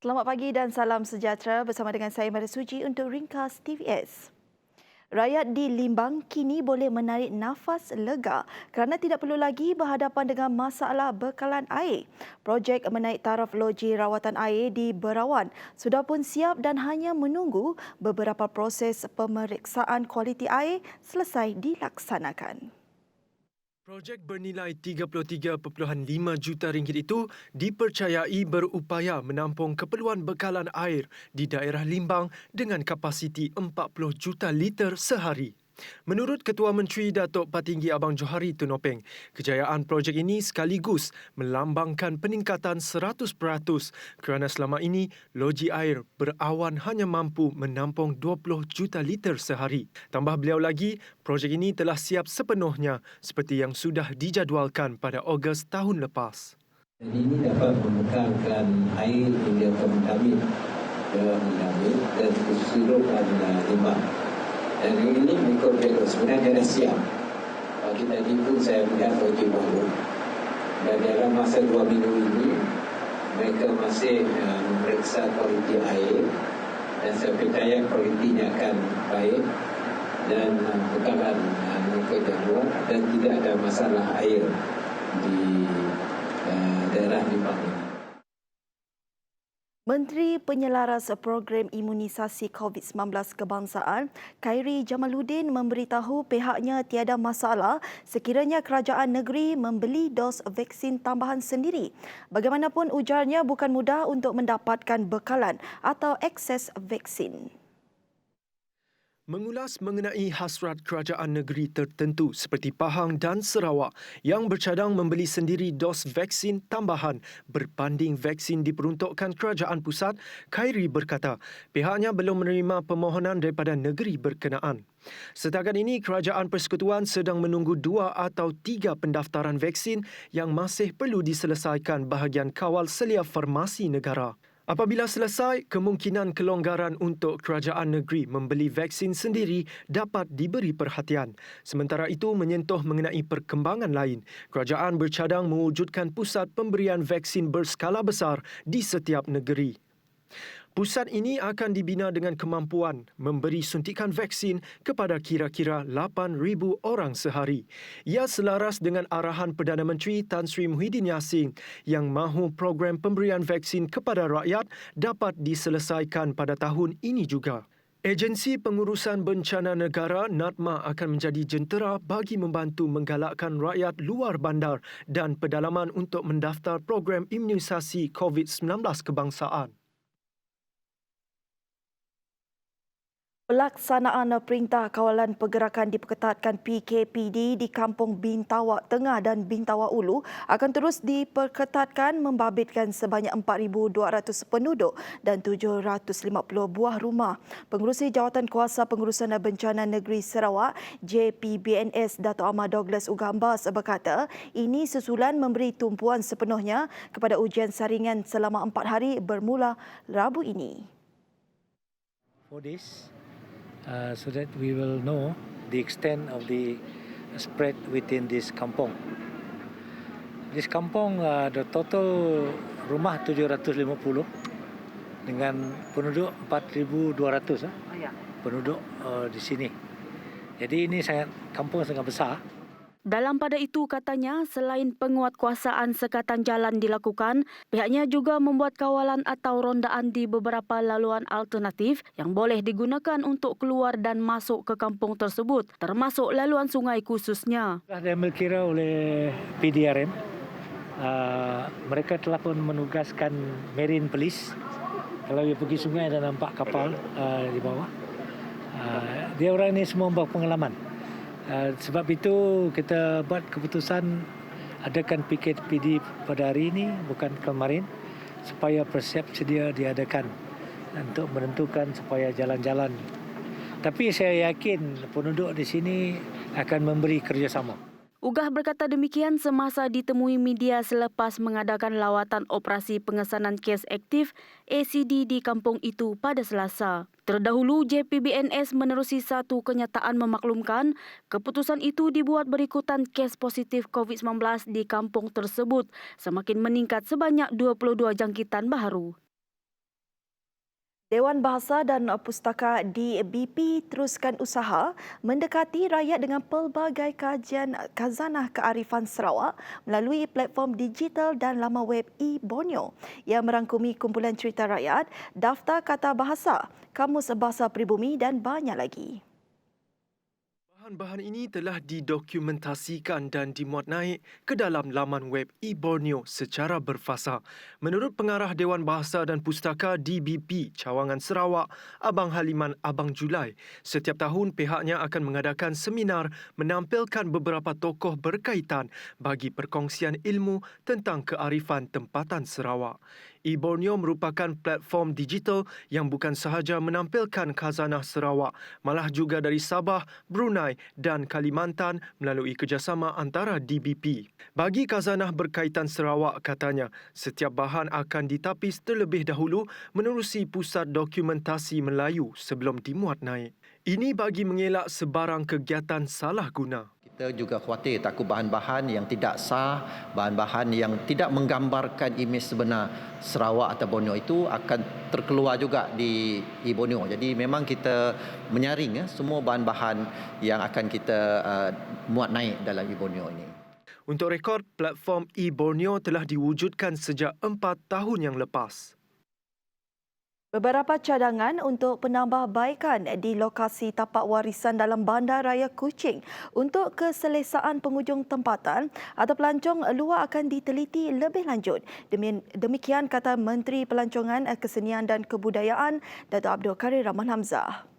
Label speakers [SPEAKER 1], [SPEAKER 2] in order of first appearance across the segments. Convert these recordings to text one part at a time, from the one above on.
[SPEAKER 1] Selamat pagi dan salam sejahtera bersama dengan saya Maria Suji untuk Ringkas TVS. Rakyat di Limbang kini boleh menarik nafas lega kerana tidak perlu lagi berhadapan dengan masalah bekalan air. Projek menaik taraf loji rawatan air di Berawan sudah pun siap dan hanya menunggu beberapa proses pemeriksaan kualiti air selesai dilaksanakan.
[SPEAKER 2] Projek bernilai 33.5 juta ringgit itu dipercayai berupaya menampung keperluan bekalan air di daerah Limbang dengan kapasiti 40 juta liter sehari. Menurut Ketua Menteri Datuk Patinggi Abang Johari Tunopeng, kejayaan projek ini sekaligus melambangkan peningkatan 100% kerana selama ini loji air Berawan hanya mampu menampung 20 juta liter sehari. Tambah beliau lagi, projek ini telah siap sepenuhnya seperti yang sudah dijadualkan pada Ogos tahun lepas.
[SPEAKER 3] Ini dapat membekalkan air hingga ke Mentawin, dan keseluruhan Limbang. Dan ini mengikut jalur sebenarnya dah siap. Kita ini pun saya melihat projek baru. Dan dalam masa 2 minggu ini, mereka masih memeriksa kualiti air. Dan saya percaya kualitinya akan baik. Dan bekalan mereka jadual dan tidak ada masalah air di daerah Limbang ini.
[SPEAKER 1] Menteri Penyelaras Program Imunisasi COVID-19 Kebangsaan, Khairi Jamaluddin memberitahu pihaknya tiada masalah sekiranya kerajaan negeri membeli dos vaksin tambahan sendiri. Bagaimanapun ujarnya bukan mudah untuk mendapatkan bekalan atau akses vaksin.
[SPEAKER 2] Mengulas mengenai hasrat kerajaan negeri tertentu seperti Pahang dan Sarawak yang bercadang membeli sendiri dos vaksin tambahan berbanding vaksin diperuntukkan kerajaan pusat, Khairi berkata pihaknya belum menerima permohonan daripada negeri berkenaan. Setakat ini, Kerajaan Persekutuan sedang menunggu 2 atau 3 pendaftaran vaksin yang masih perlu diselesaikan bahagian kawal selia farmasi negara. Apabila selesai, kemungkinan kelonggaran untuk kerajaan negeri membeli vaksin sendiri dapat diberi perhatian. Sementara itu, menyentuh mengenai perkembangan lain, kerajaan bercadang mewujudkan pusat pemberian vaksin berskala besar di setiap negeri. Pusat ini akan dibina dengan kemampuan memberi suntikan vaksin kepada kira-kira 8,000 orang sehari. Ia selaras dengan arahan Perdana Menteri Tan Sri Muhyiddin Yassin yang mahu program pemberian vaksin kepada rakyat dapat diselesaikan pada tahun ini juga. Agensi Pengurusan Bencana Negara NADMA akan menjadi jentera bagi membantu menggalakkan rakyat luar bandar dan pedalaman untuk mendaftar program imunisasi COVID-19 kebangsaan.
[SPEAKER 1] Pelaksanaan Perintah Kawalan Pergerakan Diperketatkan PKPD di Kampung Bintawak Tengah dan Bintawak Ulu akan terus diperketatkan membabitkan sebanyak 4,200 penduduk dan 750 buah rumah. Pengerusi Jawatan Kuasa Pengurusan Bencana Negeri Sarawak JPBNS Dato' Ahmad Douglas Ugambas berkata ini susulan memberi tumpuan sepenuhnya kepada ujian saringan selama 4 hari bermula Rabu ini.
[SPEAKER 4] For this, so that we will know the extent of the spread within this kampung. This kampung, the total rumah 750 dengan penduduk 4,200 penduduk di sini. Jadi ini kampung sangat besar.
[SPEAKER 5] Dalam pada itu katanya, selain penguatkuasaan sekatan jalan dilakukan, pihaknya juga membuat kawalan atau rondaan di beberapa laluan alternatif yang boleh digunakan untuk keluar dan masuk ke kampung tersebut, termasuk laluan sungai khususnya.
[SPEAKER 4] Telah diambil kira oleh PDRM. Mereka telah pun menugaskan Marine Police. Kalau dia pergi sungai dan nampak kapal di bawah. Dia orang ini semua berpengalaman. Sebab itu kita buat keputusan adakan PKPD pada hari ini bukan kemarin supaya persiap sedia diadakan untuk menentukan supaya jalan-jalan. Tapi saya yakin penduduk di sini akan memberi kerjasama.
[SPEAKER 5] Ugah berkata demikian semasa ditemui media selepas mengadakan lawatan operasi pengesanan kes aktif ACD di kampung itu pada Selasa. Terdahulu, JPBNS menerusi satu kenyataan memaklumkan keputusan itu dibuat berikutan kes positif COVID-19 di kampung tersebut semakin meningkat sebanyak 22 jangkitan baru.
[SPEAKER 1] Dewan Bahasa dan Pustaka DBP teruskan usaha mendekati rakyat dengan pelbagai kajian khazanah kearifan Sarawak melalui platform digital dan laman web e-Borneo yang merangkumi kumpulan cerita rakyat, daftar kata bahasa, kamus bahasa pribumi dan banyak lagi.
[SPEAKER 2] Bahan-bahan ini telah didokumentasikan dan dimuat naik ke dalam laman web e-Borneo secara berfasa. Menurut Pengarah Dewan Bahasa dan Pustaka DBP Cawangan Sarawak, Abang Haliman Abang Julai, setiap tahun pihaknya akan mengadakan seminar menampilkan beberapa tokoh berkaitan bagi perkongsian ilmu tentang kearifan tempatan Sarawak. e-Borneo merupakan platform digital yang bukan sahaja menampilkan khazanah Sarawak, malah juga dari Sabah, Brunei dan Kalimantan melalui kerjasama antara DBP. Bagi khazanah berkaitan Sarawak, katanya, setiap bahan akan ditapis terlebih dahulu menerusi Pusat Dokumentasi Melayu sebelum dimuat naik. Ini bagi mengelak sebarang kegiatan salah guna.
[SPEAKER 6] Kita juga khawatir takut bahan-bahan yang tidak sah, bahan-bahan yang tidak menggambarkan imej sebenar Sarawak atau Borneo itu akan terkeluar juga di e-Borneo. Jadi memang kita menyaring semua bahan-bahan yang akan kita muat naik dalam e-Borneo ini.
[SPEAKER 2] Untuk rekod, platform e-Borneo telah diwujudkan sejak 4 tahun yang lepas.
[SPEAKER 1] Beberapa cadangan untuk penambahbaikan di lokasi tapak warisan dalam Bandaraya Kuching untuk keselesaan penghujung tempatan atau pelancong luar akan diteliti lebih lanjut. Demikian kata Menteri Pelancongan, Kesenian dan Kebudayaan Datuk Abdul Karir Rahman Hamzah.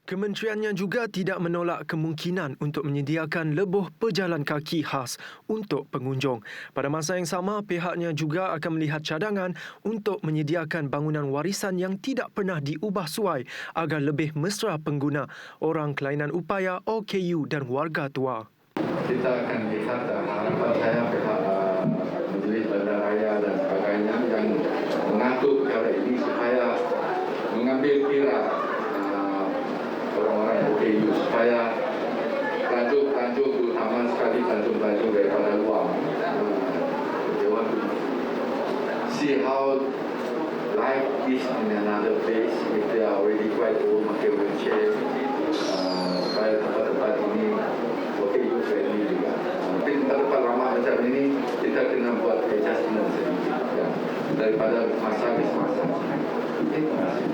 [SPEAKER 2] Kementeriannya juga tidak menolak kemungkinan untuk menyediakan lebuh pejalan kaki khas untuk pengunjung. Pada masa yang sama, pihaknya juga akan melihat cadangan untuk menyediakan bangunan warisan yang tidak pernah diubah suai agar lebih mesra pengguna, orang kelainan upaya, OKU dan warga tua.
[SPEAKER 7] Kita akan lihat harapan saya pihak Majlis Bandaraya dan sebagainya yang mengatur perkara ini supaya mengambil kira orang-orang OKU supaya pelancong terutama sekali pelancong daripada luar. They want to see how life is in another place if they are already quite old, pakai wheelchair. Supaya tempat-tempat ini OKU friendly juga. Tapi tempat-tempat ramah macam ini kita kena buat adjustment sedikit daripada masa ke masa. Terima kasih.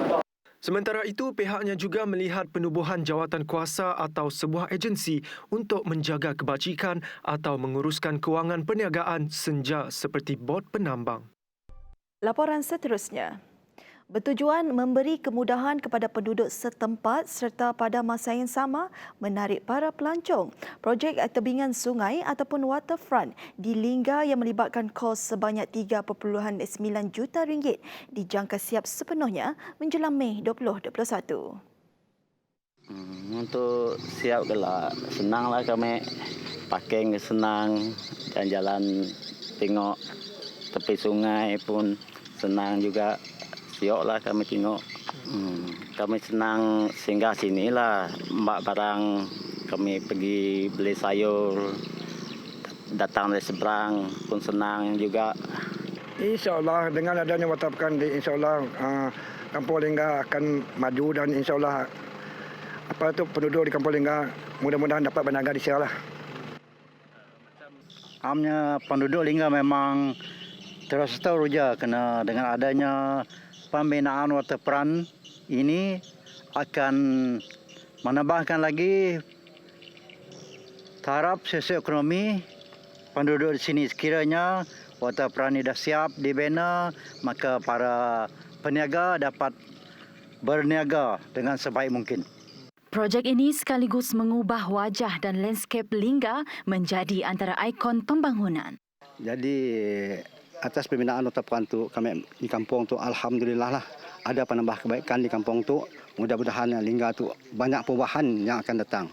[SPEAKER 2] Sementara itu, pihaknya juga melihat penubuhan jawatan kuasa atau sebuah agensi untuk menjaga kebajikan atau menguruskan kewangan perniagaan senja seperti Bot Penambang.
[SPEAKER 1] Laporan seterusnya. Bertujuan memberi kemudahan kepada penduduk setempat serta pada masa yang sama menarik para pelancong. Projek tebingan sungai ataupun waterfront di Lingga yang melibatkan kos sebanyak 3.9 juta ringgit dijangka siap sepenuhnya menjelang Mei 2021.
[SPEAKER 8] Untuk siap gelak, senanglah kami parking senang, jalan-jalan tengok tepi sungai pun senang juga. Sioklah kami tengok. Kami senang singgah sinilah, mbak barang kami pergi beli sayur, datang dari seberang pun senang juga.
[SPEAKER 9] InsyaAllah dengan adanya waterfront di InsyaAllah Kampung Lingga akan maju dan InsyaAllah penduduk di Kampung Lingga mudah-mudahan dapat berniaga di sini lah.
[SPEAKER 8] Amnya penduduk Lingga memang terus tahu saja kena dengan adanya pembinaan waterfront ini akan menambahkan lagi taraf sosioekonomi penduduk di sini. Sekiranya waterfront ini dah siap dibina, maka para peniaga dapat berniaga dengan sebaik mungkin.
[SPEAKER 10] Projek ini sekaligus mengubah wajah dan landscape Lingga menjadi antara ikon pembangunan.
[SPEAKER 11] Jadi atas pembinaan waterfront tu kami di kampung tu alhamdulillah lah ada penambah kebaikan di kampung tu. Mudah-mudahan Lingga tu banyak perubahan yang akan datang.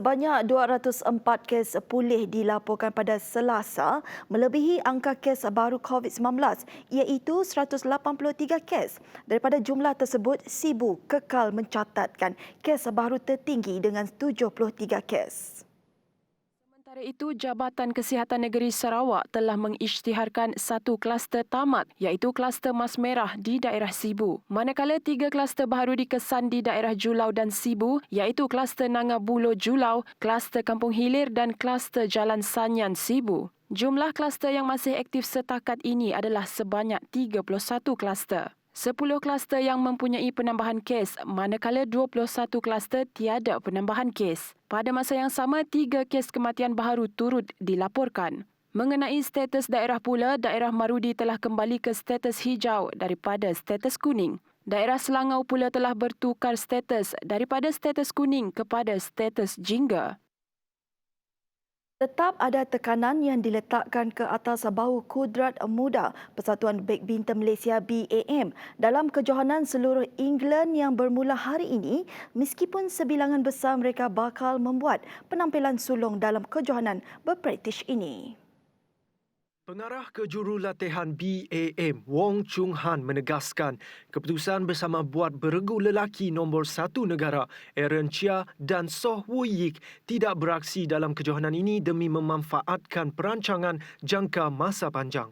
[SPEAKER 1] Sebanyak 204 kes pulih dilaporkan pada Selasa melebihi angka kes baru COVID-19 iaitu 183 kes. Daripada jumlah tersebut, Sibu kekal mencatatkan kes baru tertinggi dengan 73 kes. Sementara
[SPEAKER 12] Sementara itu, Jabatan Kesihatan Negeri Sarawak telah mengisytiharkan 1 kluster tamat iaitu kluster Mas Merah di daerah Sibu. Manakala 3 kluster baru dikesan di daerah Julau dan Sibu iaitu kluster Nangabulo Julau, kluster Kampung Hilir dan kluster Jalan Sanyan Sibu. Jumlah kluster yang masih aktif setakat ini adalah sebanyak 31 kluster. 10 kluster yang mempunyai penambahan kes, manakala 21 kluster tiada penambahan kes. Pada masa yang sama, 3 kes kematian baharu turut dilaporkan. Mengenai status daerah pula, daerah Marudi telah kembali ke status hijau daripada status kuning. Daerah Selangau pula telah bertukar status daripada status kuning kepada status jingga.
[SPEAKER 1] Tetap ada tekanan yang diletakkan ke atas bau kudrat muda Persatuan Badminton Malaysia BAM dalam kejohanan seluruh England yang bermula hari ini meskipun sebilangan besar mereka bakal membuat penampilan sulung dalam kejohanan berpraktis ini.
[SPEAKER 2] Pengarah Kejurulatihan BAM, Wong Chung Han menegaskan keputusan bersama buat beregu lelaki nombor 1 negara, Aaron Chia dan Soh Woo Yik tidak beraksi dalam kejohanan ini demi memanfaatkan perancangan jangka masa panjang.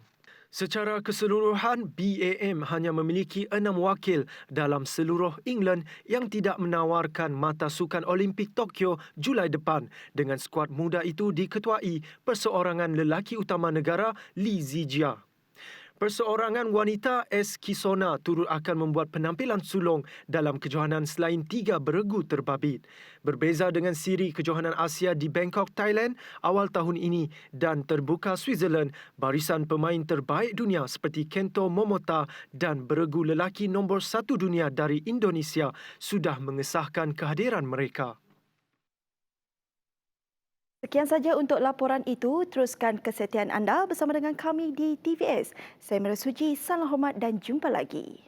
[SPEAKER 2] Secara keseluruhan, BAM hanya memiliki 6 wakil dalam seluruh England yang tidak menawarkan mata sukan Olimpik Tokyo Julai depan dengan skuad muda itu diketuai perseorangan lelaki utama negara Lee Zijia. Perseorangan wanita S. Kisona turut akan membuat penampilan sulung dalam kejohanan selain 3 beregu terbabit. Berbeza dengan siri kejohanan Asia di Bangkok, Thailand awal tahun ini dan terbuka Switzerland, barisan pemain terbaik dunia seperti Kento Momota dan beregu lelaki nombor 1 dunia dari Indonesia sudah mengesahkan kehadiran mereka.
[SPEAKER 1] Sekian saja untuk laporan itu. Teruskan kesetiaan anda bersama dengan kami di TVS. Saya Mira Suji, salam hormat dan jumpa lagi.